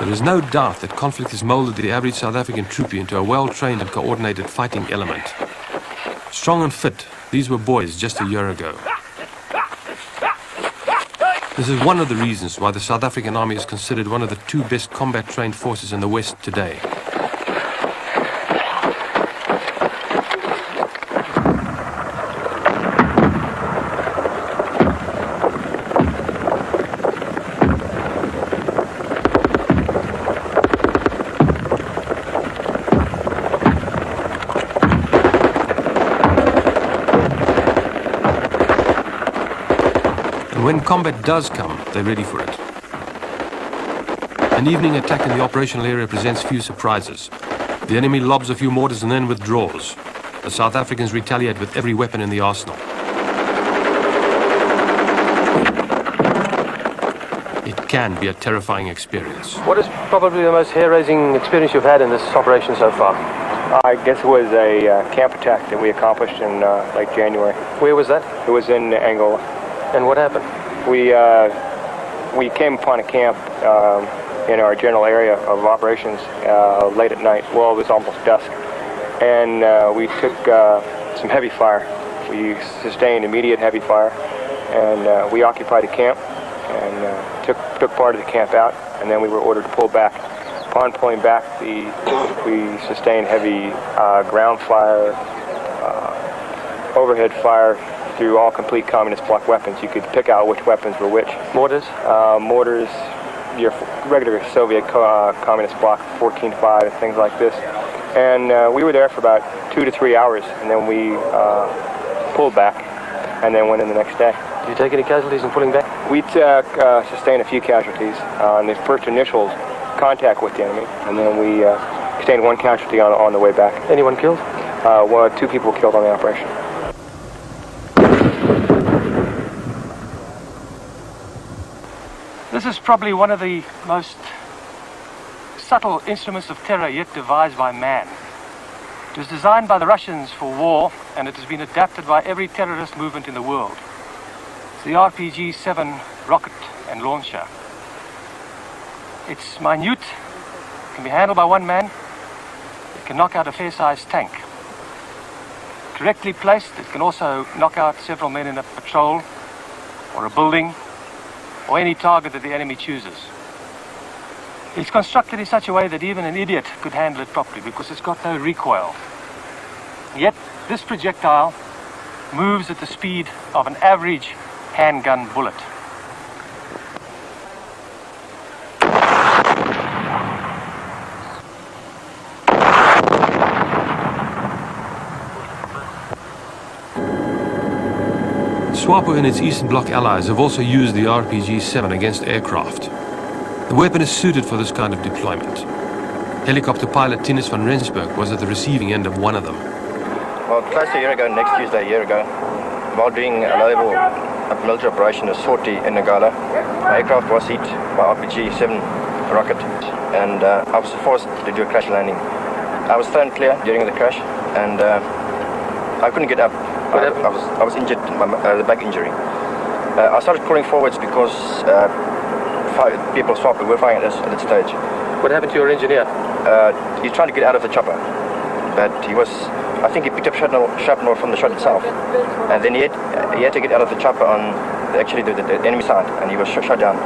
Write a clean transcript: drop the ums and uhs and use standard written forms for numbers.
There is no doubt that conflict has molded the average South African troopie into a well-trained and coordinated fighting element. Strong and fit, these were boys just a year ago. This is one of the reasons why the South African Army is considered one of the two best combat-trained forces in the West today. When combat does come, they're ready for it. An evening attack in the operational area presents few surprises. The enemy lobs a few mortars and then withdraws. The South Africans retaliate with every weapon in the arsenal. It can be a terrifying experience. What is probably the most hair-raising experience you've had in this operation so far? I guess it was a camp attack that we accomplished in late January. Where was that? It was in Angola. And what happened? We came upon a camp in our general area of operations late at night. Well, it was almost dusk, and we took some heavy fire. We sustained immediate heavy fire, and we occupied a camp and took part of the camp out, and then we were ordered to pull back. Upon pulling back, we sustained heavy ground fire, overhead fire, through all complete communist bloc weapons. You could pick out which weapons were which. Mortars? Mortars, your regular Soviet communist bloc 14-5 and things like this. And we were there for about 2 to 3 hours, and then we pulled back and then went in the next day. Did you take any casualties in pulling back? We sustained a few casualties on the first initial contact with the enemy, and then we sustained one casualty on the way back. Anyone killed? 2 people killed on the operation. This is probably one of the most subtle instruments of terror yet devised by man. It was designed by the Russians for war, and it has been adapted by every terrorist movement in the world. It's the RPG-7 rocket and launcher. It's minute, can be handled by one man, it can knock out a fair-sized tank. Correctly placed, it can also knock out several men in a patrol or a building, or any target that the enemy chooses. It's constructed in such a way that even an idiot could handle it properly because it's got no recoil. Yet this projectile moves at the speed of an average handgun bullet. SWAPO and its Eastern Bloc allies have also used the RPG-7 against aircraft. The weapon is suited for this kind of deployment. Helicopter pilot Tinus van Rensburg was at the receiving end of one of them. Well, close to a year ago, next Tuesday, a year ago, while doing a low-level military operation, a sortie in Angola, my aircraft was hit by RPG-7 rocket, and I was forced to do a crash landing. I was thrown clear during the crash, and I couldn't get up. I was injured, the back injury. I started crawling forwards because people were firing at us at that stage. What happened to your engineer? He's trying to get out of the chopper, but I think he picked up shrapnel from the shot itself, and then he had to get out of the chopper on the enemy side, and he was shot down.